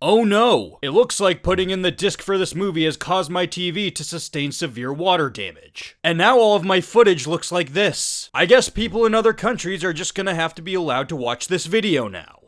Oh no! It looks like putting in the disc for this movie has caused my TV to sustain severe water damage. And now all of my footage looks like this. I guess people in other countries are just gonna have to be allowed to watch this video now.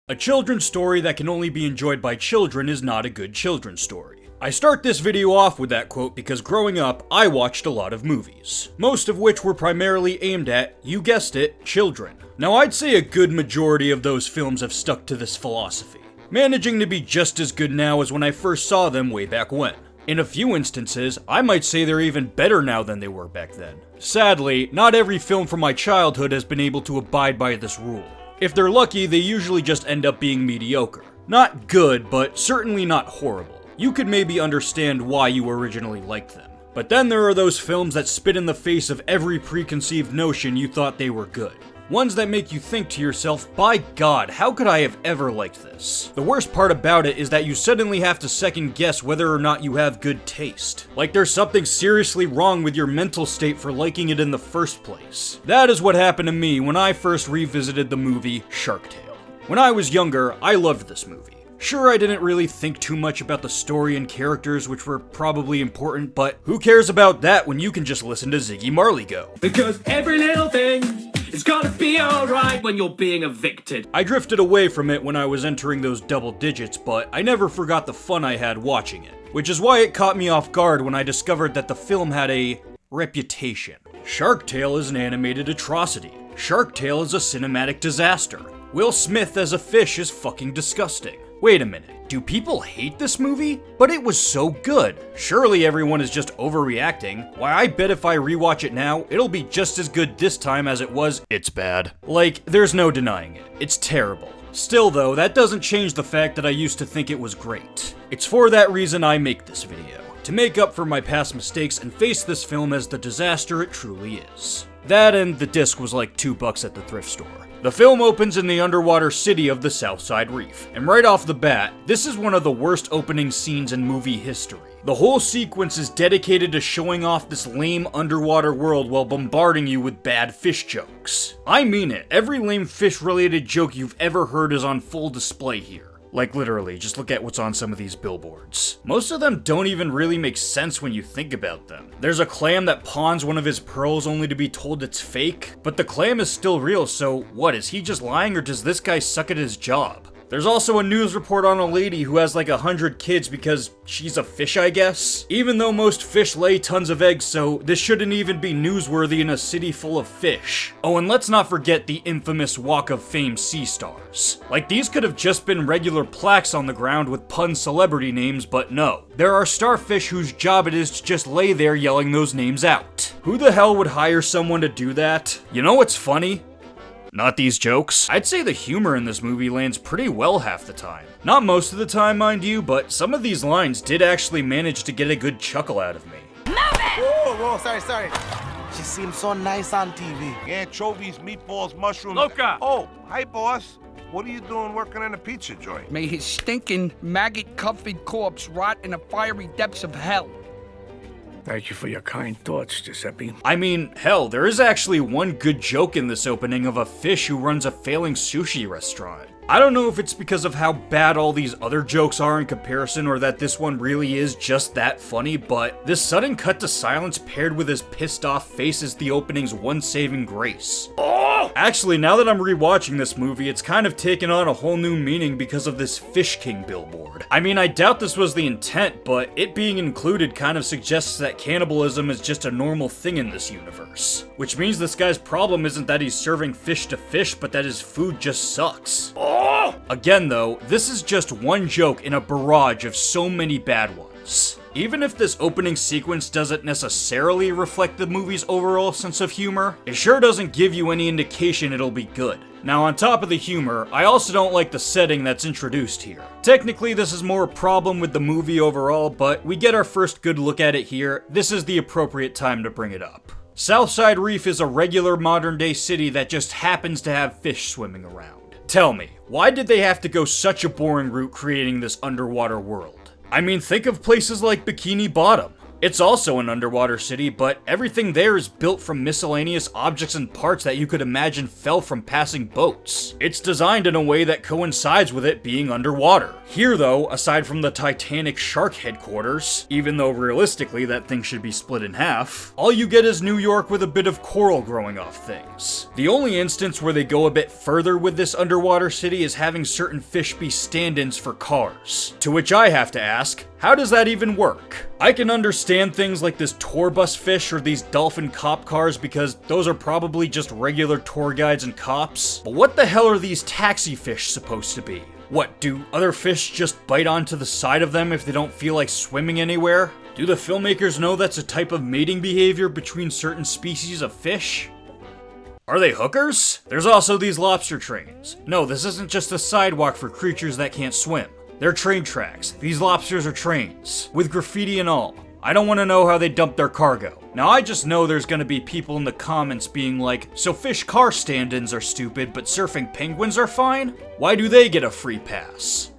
A children's story that can only be enjoyed by children is not a good children's story. I start this video off with that quote because growing up, I watched a lot of movies. Most of which were primarily aimed at, you guessed it, children. Now I'd say a good majority of those films have stuck to this philosophy, managing to be just as good now as when I first saw them way back when. In a few instances, I might say they're even better now than they were back then. Sadly, not every film from my childhood has been able to abide by this rule. If they're lucky, they usually just end up being mediocre. Not good, but certainly not horrible. You could maybe understand why you originally liked them. But then there are those films that spit in the face of every preconceived notion you thought they were good. Ones that make you think to yourself, by God, how could I have ever liked this? The worst part about it is that you suddenly have to second guess whether or not you have good taste. Like there's something seriously wrong with your mental state for liking it in the first place. That is what happened to me when I first revisited the movie Shark Tale. When I was younger, I loved this movie. Sure, I didn't really think too much about the story and characters, which were probably important, but who cares about that when you can just listen to Ziggy Marley go? Because every little thing is gonna be alright when you're being evicted. I drifted away from it when I was entering those double digits, but I never forgot the fun I had watching it. Which is why it caught me off guard when I discovered that the film had a reputation. Shark Tale is an animated atrocity. Shark Tale is a cinematic disaster. Will Smith as a fish is fucking disgusting. Wait a minute, do people hate this movie? But it was so good. Surely everyone is just overreacting. Why, I bet if I rewatch it now, it'll be just as good this time as it was. It's bad. Like, there's no denying it. It's terrible. Still though, that doesn't change the fact that I used to think it was great. It's for that reason I make this video. To make up for my past mistakes and face this film as the disaster it truly is. That and the disc was like $2 at the thrift store. The film opens in the underwater city of the Southside Reef, and right off the bat, this is one of the worst opening scenes in movie history. The whole sequence is dedicated to showing off this lame underwater world while bombarding you with bad fish jokes. I mean it, every lame fish-related joke you've ever heard is on full display here. Like literally, just look at what's on some of these billboards. Most of them don't even really make sense when you think about them. There's a clam that pawns one of his pearls only to be told it's fake, but the clam is still real, so what, is he just lying or does this guy suck at his job? There's also a news report on a lady who has like 100 kids because she's a fish, I guess? Even though most fish lay tons of eggs, so this shouldn't even be newsworthy in a city full of fish. Oh, and let's not forget the infamous Walk of Fame sea stars. Like, these could have just been regular plaques on the ground with pun celebrity names, but no. There are starfish whose job it is to just lay there yelling those names out. Who the hell would hire someone to do that? You know what's funny? Not these jokes. I'd say the humor in this movie lands pretty well half the time. Not most of the time, mind you, but some of these lines did actually manage to get a good chuckle out of me. Whoa, sorry. She seems so nice on TV. Anchovies, meatballs, mushrooms. Luca! Oh, hi, boss. What are you doing working in a pizza joint? May his stinking, maggot-covered corpse rot in the fiery depths of hell. Thank you for your kind thoughts, Giuseppe. I mean, hell, there is actually one good joke in this opening of a fish who runs a failing sushi restaurant. I don't know if it's because of how bad all these other jokes are in comparison or that this one really is just that funny, but this sudden cut to silence paired with his pissed off face is the opening's one saving grace. Actually, now that I'm rewatching this movie, it's kind of taken on a whole new meaning because of this Fish King billboard. I mean, I doubt this was the intent, but it being included kind of suggests that cannibalism is just a normal thing in this universe. Which means this guy's problem isn't that he's serving fish to fish, but that his food just sucks. Again though, this is just one joke in a barrage of so many bad ones. Even if this opening sequence doesn't necessarily reflect the movie's overall sense of humor, it sure doesn't give you any indication it'll be good. Now on top of the humor, I also don't like the setting that's introduced here. Technically this is more a problem with the movie overall, but we get our first good look at it here. This is the appropriate time to bring it up. Southside Reef is a regular modern day city that just happens to have fish swimming around. Tell me, why did they have to go such a boring route creating this underwater world? I mean, think of places like Bikini Bottom. It's also an underwater city, but everything there is built from miscellaneous objects and parts that you could imagine fell from passing boats. It's designed in a way that coincides with it being underwater. Here though, aside from the Titanic shark headquarters, even though realistically that thing should be split in half, all you get is New York with a bit of coral growing off things. The only instance where they go a bit further with this underwater city is having certain fish be stand-ins for cars. To which I have to ask, how does that even work? I can understand things like this tour bus fish or these dolphin cop cars because those are probably just regular tour guides and cops, but what the hell are these taxi fish supposed to be? What, do other fish just bite onto the side of them if they don't feel like swimming anywhere? Do the filmmakers know that's a type of mating behavior between certain species of fish? Are they hookers? There's also these lobster trains. No, this isn't just a sidewalk for creatures that can't swim. They're train tracks. These lobsters are trains, with graffiti and all. I don't want to know how they dump their cargo. Now I just know there's gonna be people in the comments being like, so fish car stand-ins are stupid, but surfing penguins are fine? Why do they get a free pass?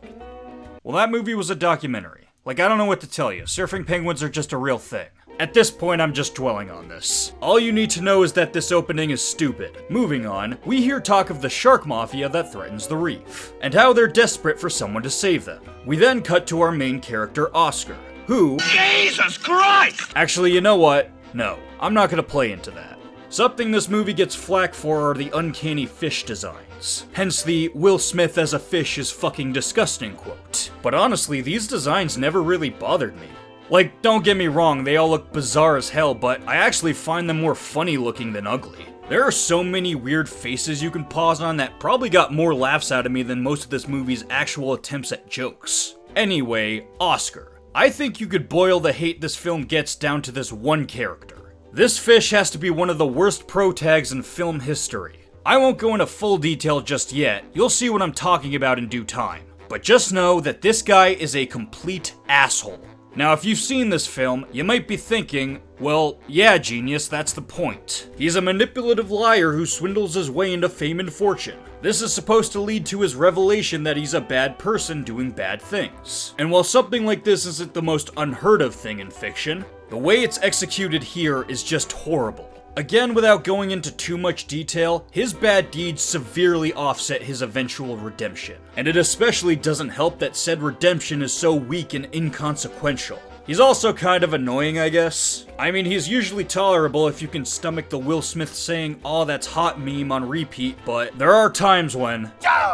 Well, that movie was a documentary. Like, I don't know what to tell you. Surfing penguins are just a real thing. At this point, I'm just dwelling on this. All you need to know is that this opening is stupid. Moving on, we hear talk of the shark mafia that threatens the reef, and how they're desperate for someone to save them. We then cut to our main character, Oscar, who— Jesus Christ! Actually, you know what? No, I'm not gonna play into that. Something this movie gets flack for are the uncanny fish designs. Hence the Will Smith as a fish is fucking disgusting quote. But honestly, these designs never really bothered me. Like, don't get me wrong, they all look bizarre as hell, but I actually find them more funny looking than ugly. There are so many weird faces you can pause on that probably got more laughs out of me than most of this movie's actual attempts at jokes. Anyway, Oscar. I think you could boil the hate this film gets down to this one character. This fish has to be one of the worst pro-tags in film history. I won't go into full detail just yet, you'll see what I'm talking about in due time. But just know that this guy is a complete asshole. Now, if you've seen this film, you might be thinking, well, yeah, genius, that's the point. He's a manipulative liar who swindles his way into fame and fortune. This is supposed to lead to his revelation that he's a bad person doing bad things. And while something like this isn't the most unheard of thing in fiction, the way it's executed here is just horrible. Again, without going into too much detail, his bad deeds severely offset his eventual redemption. And it especially doesn't help that said redemption is so weak and inconsequential. He's also kind of annoying, I guess. I mean, he's usually tolerable if you can stomach the Will Smith saying, "Aw, that's hot" meme on repeat, but there are times when— That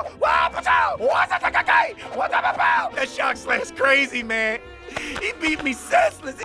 shark slayer's crazy, man. He beat me senseless.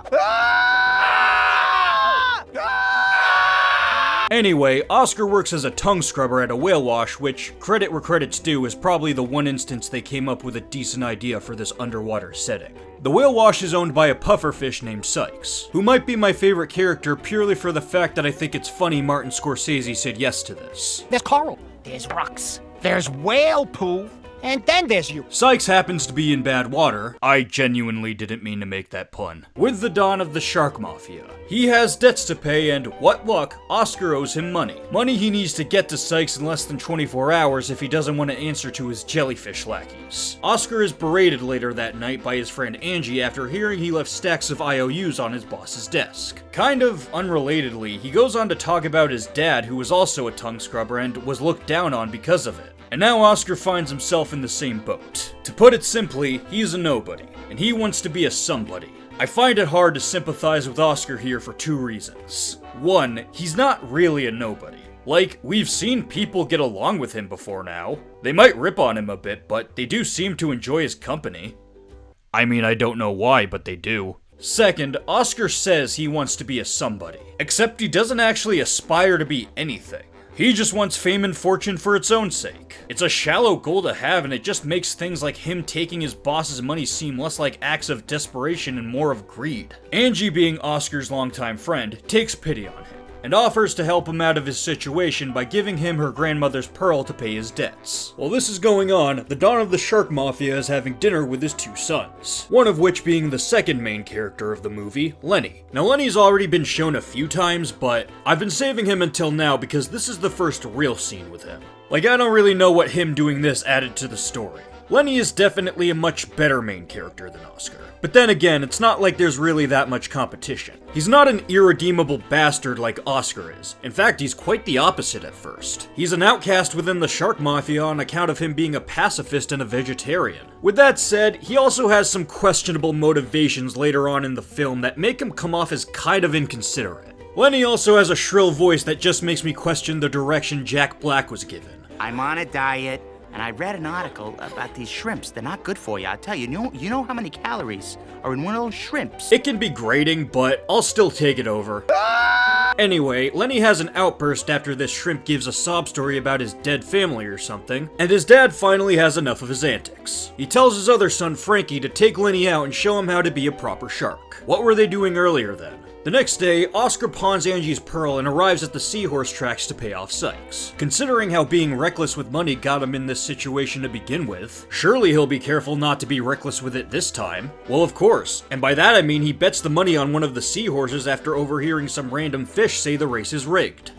Anyway, Oscar works as a tongue scrubber at a whale wash, which, credit where credit's due, is probably the one instance they came up with a decent idea for this underwater setting. The whale wash is owned by a pufferfish named Sykes, who might be my favorite character purely for the fact that I think it's funny Martin Scorsese said yes to this. There's coral, there's rocks, there's whale poo, and then there's you. Sykes happens to be in bad water— I genuinely didn't mean to make that pun— with the dawn of the shark mafia. He has debts to pay and, what luck, Oscar owes him money. Money he needs to get to Sykes in less than 24 hours if he doesn't want to answer to his jellyfish lackeys. Oscar is berated later that night by his friend Angie after hearing he left stacks of IOUs on his boss's desk. Kind of unrelatedly, he goes on to talk about his dad, who was also a tongue scrubber and was looked down on because of it. And now Oscar finds himself in the same boat. To put it simply, he's a nobody, and he wants to be a somebody. I find it hard to sympathize with Oscar here for two reasons. One, he's not really a nobody. Like, we've seen people get along with him before now. They might rip on him a bit, but they do seem to enjoy his company. I mean, I don't know why, but they do. Second, Oscar says he wants to be a somebody, except he doesn't actually aspire to be anything. He just wants fame and fortune for its own sake. It's a shallow goal to have, and it just makes things like him taking his boss's money seem less like acts of desperation and more of greed. Angie, being Oscar's longtime friend, takes pity on him and offers to help him out of his situation by giving him her grandmother's pearl to pay his debts. While this is going on, the Don of the Shark Mafia is having dinner with his two sons, one of which being the second main character of the movie, Lenny. Now, Lenny's already been shown a few times, but I've been saving him until now because this is the first real scene with him. Like, I don't really know what him doing this added to the story. Lenny is definitely a much better main character than Oscar. But then again, it's not like there's really that much competition. He's not an irredeemable bastard like Oscar is. In fact, he's quite the opposite at first. He's an outcast within the shark mafia on account of him being a pacifist and a vegetarian. With that said, he also has some questionable motivations later on in the film that make him come off as kind of inconsiderate. Lenny also has a shrill voice that just makes me question the direction Jack Black was given. I'm on a diet, and I read an article about these shrimps. They're not good for you, I'll tell you. You know how many calories are in one of those shrimps? It can be grating, but I'll still take it over. Anyway, Lenny has an outburst after this shrimp gives a sob story about his dead family or something, and his dad finally has enough of his antics. He tells his other son Frankie to take Lenny out and show him how to be a proper shark. What were they doing earlier then? The next day, Oscar pawns Angie's pearl and arrives at the seahorse tracks to pay off Sykes. Considering how being reckless with money got him in this situation to begin with, surely he'll be careful not to be reckless with it this time. Well, of course, and by that I mean he bets the money on one of the seahorses after overhearing some random fish say the race is rigged.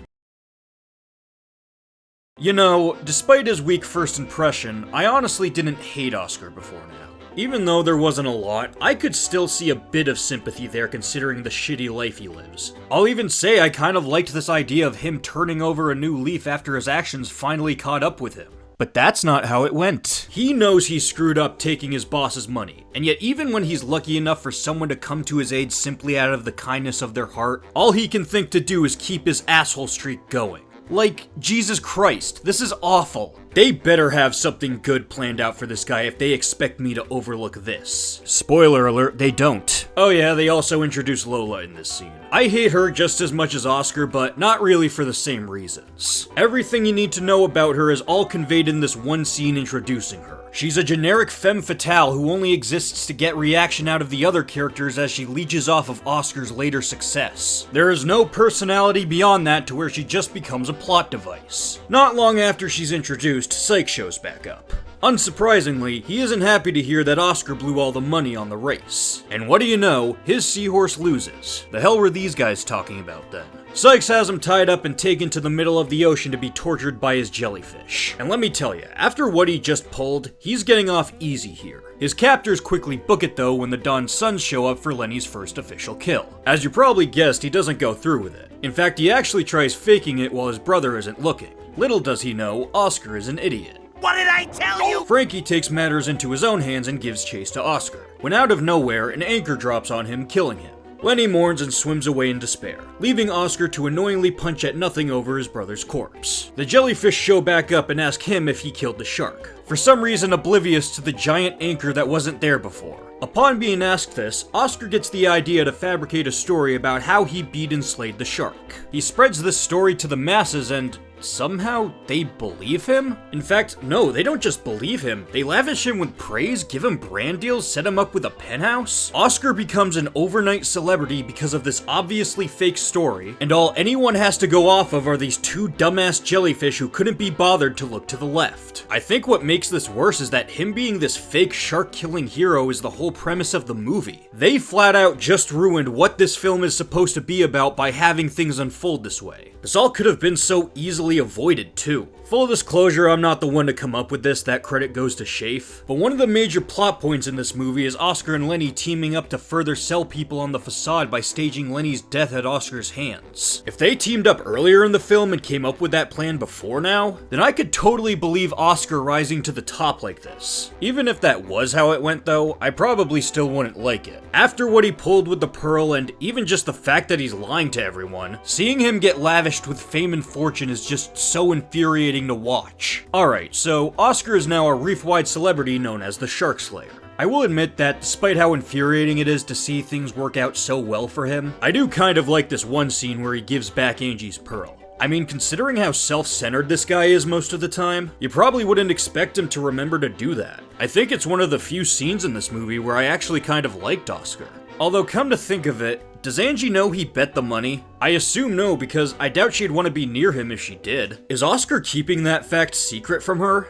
You know, despite his weak first impression, I honestly didn't hate Oscar before now. Even though there wasn't a lot, I could still see a bit of sympathy there considering the shitty life he lives. I'll even say I kind of liked this idea of him turning over a new leaf after his actions finally caught up with him. But that's not how it went. He knows he screwed up taking his boss's money, and yet even when he's lucky enough for someone to come to his aid simply out of the kindness of their heart, all he can think to do is keep his asshole streak going. Like, Jesus Christ, this is awful. They better have something good planned out for this guy if they expect me to overlook this. Spoiler alert, they don't. Oh yeah, they also introduce Lola in this scene. I hate her just as much as Oscar, but not really for the same reasons. Everything you need to know about her is all conveyed in this one scene introducing her. She's a generic femme fatale who only exists to get reaction out of the other characters as she leeches off of Oscar's later success. There is no personality beyond that to where she just becomes a plot device. Not long after she's introduced, Sykes shows back up. Unsurprisingly, he isn't happy to hear that Oscar blew all the money on the race. And what do you know, his seahorse loses. The hell were these guys talking about then? Sykes has him tied up and taken to the middle of the ocean to be tortured by his jellyfish. And let me tell you, after what he just pulled, he's getting off easy here. His captors quickly book it though when the Dawn's sons show up for Lenny's first official kill. As you probably guessed, he doesn't go through with it. In fact, he actually tries faking it while his brother isn't looking. Little does he know, Oscar is an idiot. What did I tell you? Frankie takes matters into his own hands and gives chase to Oscar, when out of nowhere, an anchor drops on him, killing him. Lenny mourns and swims away in despair, leaving Oscar to annoyingly punch at nothing over his brother's corpse. The jellyfish show back up and ask him if he killed the shark, for some reason oblivious to the giant anchor that wasn't there before. Upon being asked this, Oscar gets the idea to fabricate a story about how he beat and slayed the shark. He spreads this story to the masses and somehow they believe him? In fact, no, they don't just believe him, they lavish him with praise, give him brand deals, set him up with a penthouse. Oscar becomes an overnight celebrity because of this obviously fake story, and all anyone has to go off of are these two dumbass jellyfish who couldn't be bothered to look to the left. I think what makes this worse is that him being this fake shark-killing hero is the whole premise of the movie. They flat out just ruined what this film is supposed to be about by having things unfold this way. This all could have been so easily avoided too. Full disclosure, I'm not the one to come up with this, that credit goes to Shafe. But one of the major plot points in this movie is Oscar and Lenny teaming up to further sell people on the facade by staging Lenny's death at Oscar's hands. If they teamed up earlier in the film and came up with that plan before now, then I could totally believe Oscar rising to the top like this. Even if that was how it went though, I probably still wouldn't like it. After what he pulled with the pearl and even just the fact that he's lying to everyone, seeing him get lavished with fame and fortune is just so infuriating to watch. Alright, so Oscar is now a reef-wide celebrity known as the Shark Slayer. I will admit that despite how infuriating it is to see things work out so well for him, I do kind of like this one scene where he gives back Angie's pearl. I mean, considering how self-centered this guy is most of the time, you probably wouldn't expect him to remember to do that. I think it's one of the few scenes in this movie where I actually kind of liked Oscar. Although, come to think of it, does Angie know he bet the money? I assume no, because I doubt she'd want to be near him if she did. Is Oscar keeping that fact secret from her?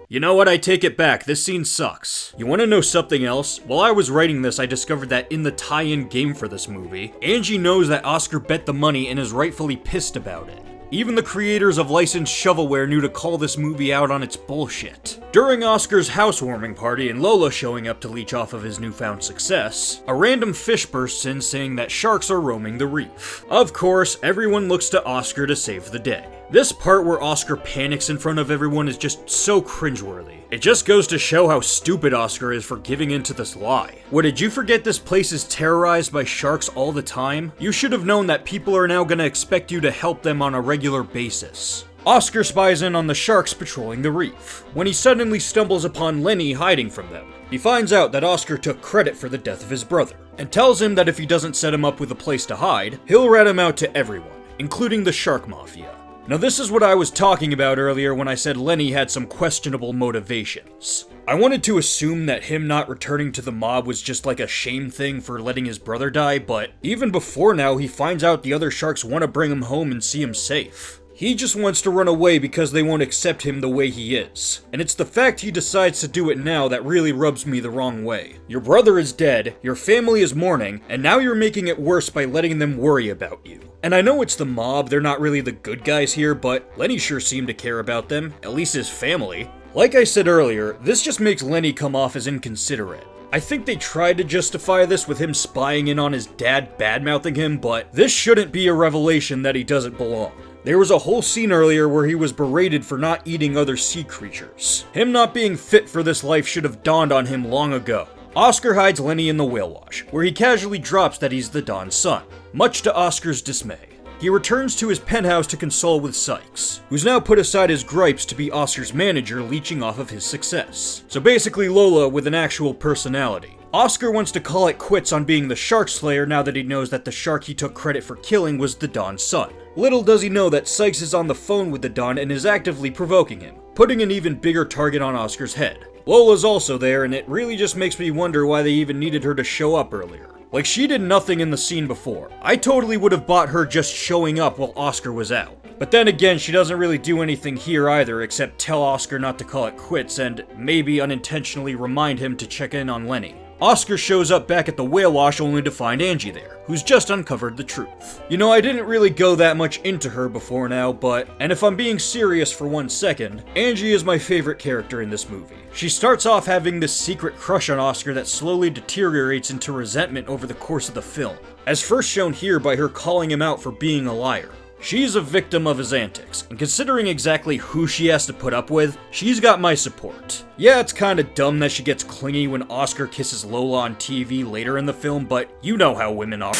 You know what, I take it back, this scene sucks. You wanna know something else? While I was writing this, I discovered that in the tie-in game for this movie, Angie knows that Oscar bet the money and is rightfully pissed about it. Even the creators of licensed shovelware knew to call this movie out on its bullshit. During Oscar's housewarming party and Lola showing up to leech off of his newfound success, a random fish bursts in saying that sharks are roaming the reef. Of course, everyone looks to Oscar to save the day. This part where Oscar panics in front of everyone is just so cringeworthy. It just goes to show how stupid Oscar is for giving into this lie. What, did you forget this place is terrorized by sharks all the time? You should have known that people are now gonna expect you to help them on a regular basis. Oscar spies in on the sharks patrolling the reef, when he suddenly stumbles upon Lenny hiding from them. He finds out that Oscar took credit for the death of his brother, and tells him that if he doesn't set him up with a place to hide, he'll rat him out to everyone, including the shark mafia. Now this is what I was talking about earlier when I said Lenny had some questionable motivations. I wanted to assume that him not returning to the mob was just like a shame thing for letting his brother die, but even before now he finds out the other sharks want to bring him home and see him safe. He just wants to run away because they won't accept him the way he is. And it's the fact he decides to do it now that really rubs me the wrong way. Your brother is dead, your family is mourning, and now you're making it worse by letting them worry about you. And I know it's the mob, they're not really the good guys here, but Lenny sure seemed to care about them, at least his family. Like I said earlier, this just makes Lenny come off as inconsiderate. I think they tried to justify this with him spying in on his dad badmouthing him, but this shouldn't be a revelation that he doesn't belong. There was a whole scene earlier where he was berated for not eating other sea creatures. Him not being fit for this life should have dawned on him long ago. Oscar hides Lenny in the whale wash, where he casually drops that he's the Don's son, much to Oscar's dismay. He returns to his penthouse to console with Sykes, who's now put aside his gripes to be Oscar's manager, leeching off of his success. So basically Lola with an actual personality. Oscar wants to call it quits on being the shark slayer now that he knows that the shark he took credit for killing was the Don's son. Little does he know that Sykes is on the phone with the Don and is actively provoking him, putting an even bigger target on Oscar's head. Lola's also there, and it really just makes me wonder why they even needed her to show up earlier. Like, she did nothing in the scene before. I totally would have bought her just showing up while Oscar was out. But then again, she doesn't really do anything here either except tell Oscar not to call it quits and maybe unintentionally remind him to check in on Lenny. Oscar shows up back at the whale wash only to find Angie there, who's just uncovered the truth. You know, I didn't really go that much into her before now, and if I'm being serious for 1 second, Angie is my favorite character in this movie. She starts off having this secret crush on Oscar that slowly deteriorates into resentment over the course of the film, as first shown here by her calling him out for being a liar. She's a victim of his antics, and considering exactly who she has to put up with, she's got my support. Yeah, it's kinda dumb that she gets clingy when Oscar kisses Lola on TV later in the film, but you know how women are.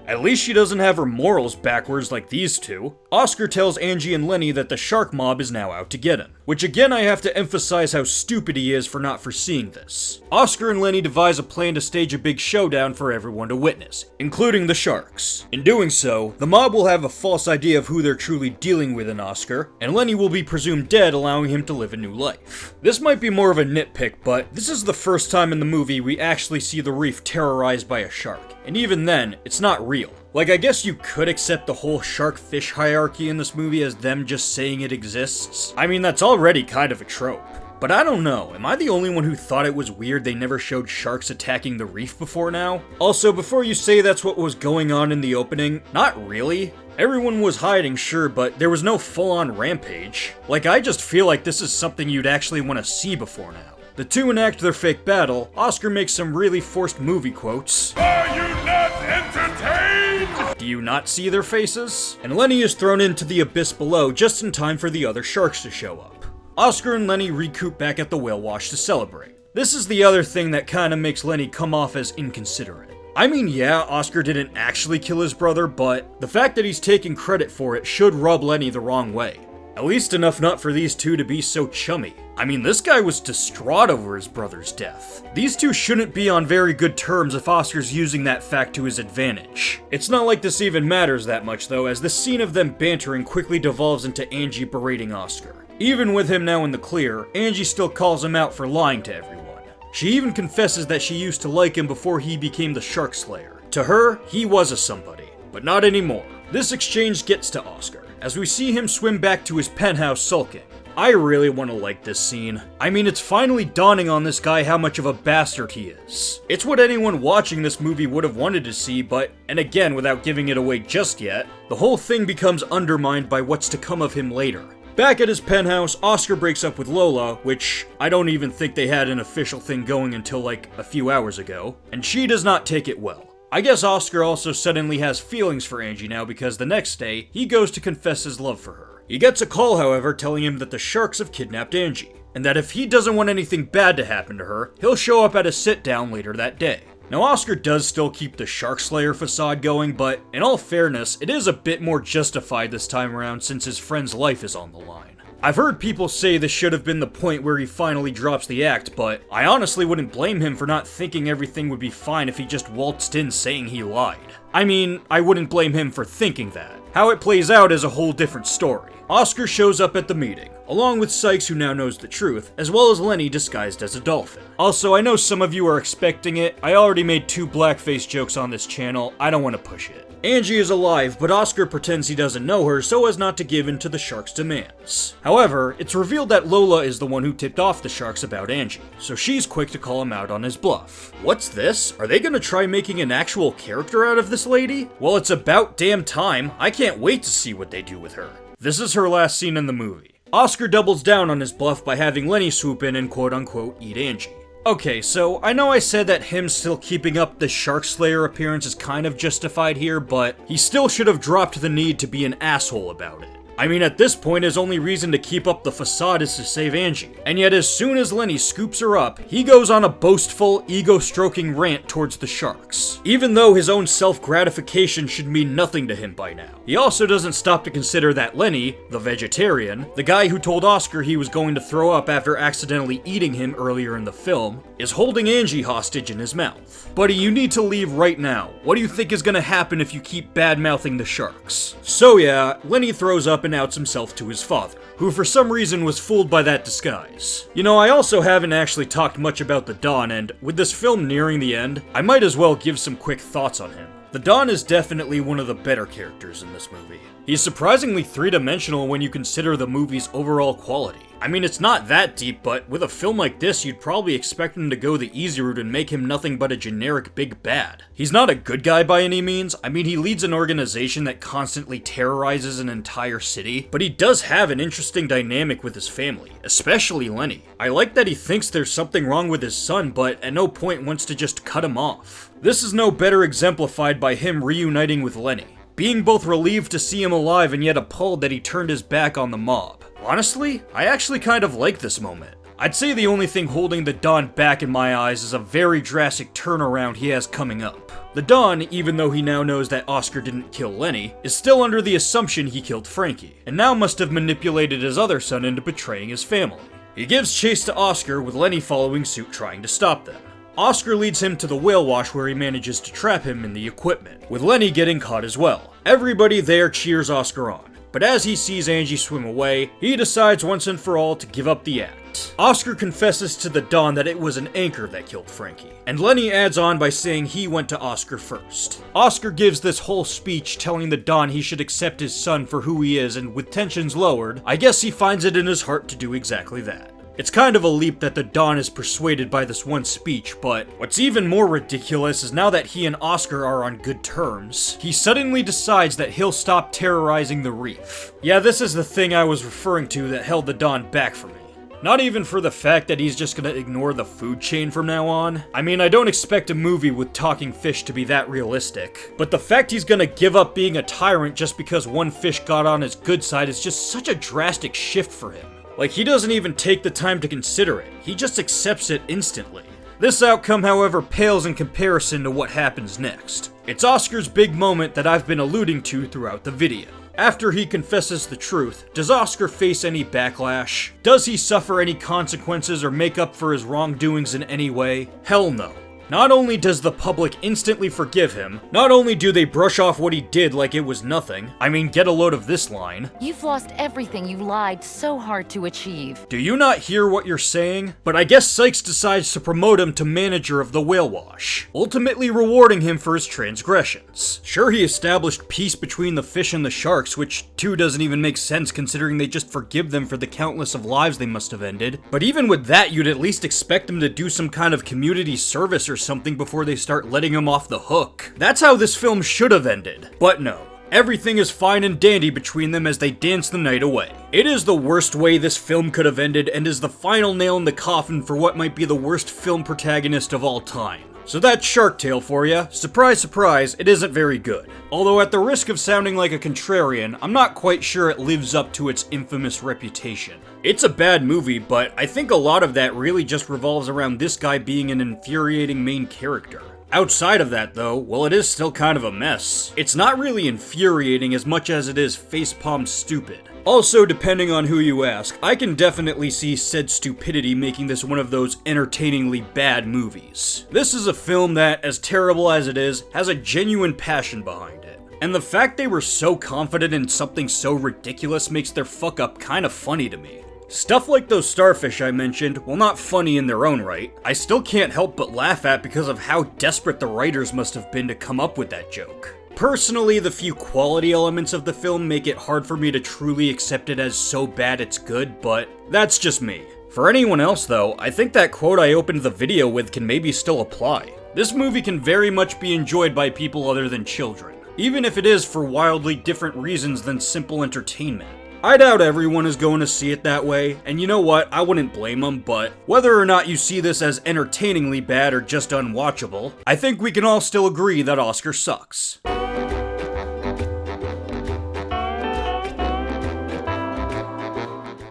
At least she doesn't have her morals backwards like these two. Oscar tells Angie and Lenny that the shark mob is now out to get him, which again I have to emphasize how stupid he is for not foreseeing this. Oscar and Lenny devise a plan to stage a big showdown for everyone to witness, including the sharks. In doing so, the mob will have a false idea of who they're truly dealing with in Oscar, and Lenny will be presumed dead, allowing him to live a new life. This might be more of a nitpick, but this is the first time in the movie we actually see the reef terrorized by a shark. And even then, it's not real. Like, I guess you could accept the whole shark-fish hierarchy in this movie as them just saying it exists. I mean, that's already kind of a trope. But I don't know, am I the only one who thought it was weird they never showed sharks attacking the reef before now? Also, before you say that's what was going on in the opening, not really. Everyone was hiding, sure, but there was no full-on rampage. Like, I just feel like this is something you'd actually want to see before now. The two enact their fake battle. Oscar makes some really forced movie quotes. Are you not entertained? Do you not see their faces? And Lenny is thrown into the abyss below just in time for the other sharks to show up. Oscar and Lenny recoup back at the whale wash to celebrate. This is the other thing that kinda makes Lenny come off as inconsiderate. I mean, yeah, Oscar didn't actually kill his brother, but the fact that he's taking credit for it should rub Lenny the wrong way. At least enough not for these two to be so chummy. I mean, this guy was distraught over his brother's death. These two shouldn't be on very good terms if Oscar's using that fact to his advantage. It's not like this even matters that much though, as the scene of them bantering quickly devolves into Angie berating Oscar. Even with him now in the clear, Angie still calls him out for lying to everyone. She even confesses that she used to like him before he became the Shark Slayer. To her, he was a somebody, but not anymore. This exchange gets to Oscar, as we see him swim back to his penthouse sulking. I really want to like this scene. I mean, it's finally dawning on this guy how much of a bastard he is. It's what anyone watching this movie would have wanted to see, but, and again, without giving it away just yet, the whole thing becomes undermined by what's to come of him later. Back at his penthouse, Oscar breaks up with Lola, which I don't even think they had an official thing going until like a few hours ago, and she does not take it well. I guess Oscar also suddenly has feelings for Angie now because the next day, he goes to confess his love for her. He gets a call, however, telling him that the Sharks have kidnapped Angie, and that if he doesn't want anything bad to happen to her, he'll show up at a sit-down later that day. Now, Oscar does still keep the Shark Slayer facade going, but in all fairness, it is a bit more justified this time around since his friend's life is on the line. I've heard people say this should have been the point where he finally drops the act, but I honestly wouldn't blame him for not thinking everything would be fine if he just waltzed in saying he lied. I mean, I wouldn't blame him for thinking that. How it plays out is a whole different story. Oscar shows up at the meeting, along with Sykes, who now knows the truth, as well as Lenny disguised as a dolphin. Also, I know some of you are expecting it. I already made 2 blackface jokes on this channel. I don't want to push it. Angie is alive, but Oscar pretends he doesn't know her so as not to give in to the Sharks' demands. However, it's revealed that Lola is the one who tipped off the Sharks about Angie, so she's quick to call him out on his bluff. What's this? Are they gonna try making an actual character out of this lady? Well, it's about damn time. I can't wait to see what they do with her. This is her last scene in the movie. Oscar doubles down on his bluff by having Lenny swoop in and quote-unquote eat Angie. Okay, so I know I said that him still keeping up the Shark Slayer appearance is kind of justified here, but he still should have dropped the need to be an asshole about it. I mean, at this point, his only reason to keep up the facade is to save Angie. And yet, as soon as Lenny scoops her up, he goes on a boastful, ego-stroking rant towards the Sharks. Even though his own self-gratification should mean nothing to him by now. He also doesn't stop to consider that Lenny, the vegetarian, the guy who told Oscar he was going to throw up after accidentally eating him earlier in the film, is holding Angie hostage in his mouth. Buddy, you need to leave right now. What do you think is gonna happen if you keep bad-mouthing the Sharks? So yeah, Lenny throws up and outs himself to his father, who for some reason was fooled by that disguise. You know, I also haven't actually talked much about the Don, and with this film nearing the end, I might as well give some quick thoughts on him. The Don is definitely one of the better characters in this movie. He's surprisingly three-dimensional when you consider the movie's overall quality. I mean, it's not that deep, but with a film like this, you'd probably expect him to go the easy route and make him nothing but a generic big bad. He's not a good guy by any means. I mean, he leads an organization that constantly terrorizes an entire city, but he does have an interesting dynamic with his family, especially Lenny. I like that he thinks there's something wrong with his son, but at no point wants to just cut him off. This is no better exemplified by him reuniting with Lenny, being both relieved to see him alive and yet appalled that he turned his back on the mob. Honestly, I actually kind of like this moment. I'd say the only thing holding the Don back in my eyes is a very drastic turnaround he has coming up. The Don, even though he now knows that Oscar didn't kill Lenny, is still under the assumption he killed Frankie, and now must have manipulated his other son into betraying his family. He gives chase to Oscar, with Lenny following suit trying to stop them. Oscar leads him to the whale wash where he manages to trap him in the equipment, with Lenny getting caught as well. Everybody there cheers Oscar on, but as he sees Angie swim away, he decides once and for all to give up the act. Oscar confesses to the Don that it was an anchor that killed Frankie, and Lenny adds on by saying he went to Oscar first. Oscar gives this whole speech telling the Don he should accept his son for who he is, and with tensions lowered, I guess he finds it in his heart to do exactly that. It's kind of a leap that the Don is persuaded by this one speech, but what's even more ridiculous is now that he and Oscar are on good terms, he suddenly decides that he'll stop terrorizing the reef. Yeah, this is the thing I was referring to that held the Don back from me. Not even for the fact that he's just gonna ignore the food chain from now on. I mean, I don't expect a movie with talking fish to be that realistic, but the fact he's gonna give up being a tyrant just because one fish got on his good side is just such a drastic shift for him. Like, he doesn't even take the time to consider it, he just accepts it instantly. This outcome, however, pales in comparison to what happens next. It's Oscar's big moment that I've been alluding to throughout the video. After he confesses the truth, does Oscar face any backlash? Does he suffer any consequences or make up for his wrongdoings in any way? Hell no. Not only does the public instantly forgive him, not only do they brush off what he did like it was nothing, I mean, get a load of this line. You've lost everything you lied so hard to achieve. Do you not hear what you're saying? But I guess Sykes decides to promote him to manager of the whale wash, ultimately rewarding him for his transgressions. Sure, he established peace between the fish and the sharks, which too doesn't even make sense considering they just forgive them for the countless of lives they must have ended. But even with that, you'd at least expect them to do some kind of community service or something before they start letting him off the hook. That's how this film should have ended. But no. Everything is fine and dandy between them as they dance the night away. It is the worst way this film could have ended and is the final nail in the coffin for what might be the worst film protagonist of all time. So that's Shark Tale for ya. Surprise, surprise, it isn't very good. Although at the risk of sounding like a contrarian, I'm not quite sure it lives up to its infamous reputation. It's a bad movie, but I think a lot of that really just revolves around this guy being an infuriating main character. Outside of that though, well, it is still kind of a mess. It's not really infuriating as much as it is facepalm stupid. Also, depending on who you ask, I can definitely see said stupidity making this one of those entertainingly bad movies. This is a film that, as terrible as it is, has a genuine passion behind it. And the fact they were so confident in something so ridiculous makes their fuck up kinda funny to me. Stuff like those starfish I mentioned, while not funny in their own right, I still can't help but laugh at because of how desperate the writers must have been to come up with that joke. Personally, the few quality elements of the film make it hard for me to truly accept it as so bad it's good, but that's just me. For anyone else though, I think that quote I opened the video with can maybe still apply. This movie can very much be enjoyed by people other than children, even if it is for wildly different reasons than simple entertainment. I doubt everyone is going to see it that way, and you know what, I wouldn't blame them, but whether or not you see this as entertainingly bad or just unwatchable, I think we can all still agree that Oscar sucks.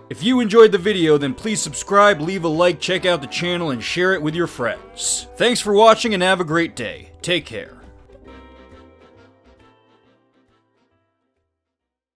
If you enjoyed the video, then please subscribe, leave a like, check out the channel, and share it with your friends. Thanks for watching and have a great day. Take care.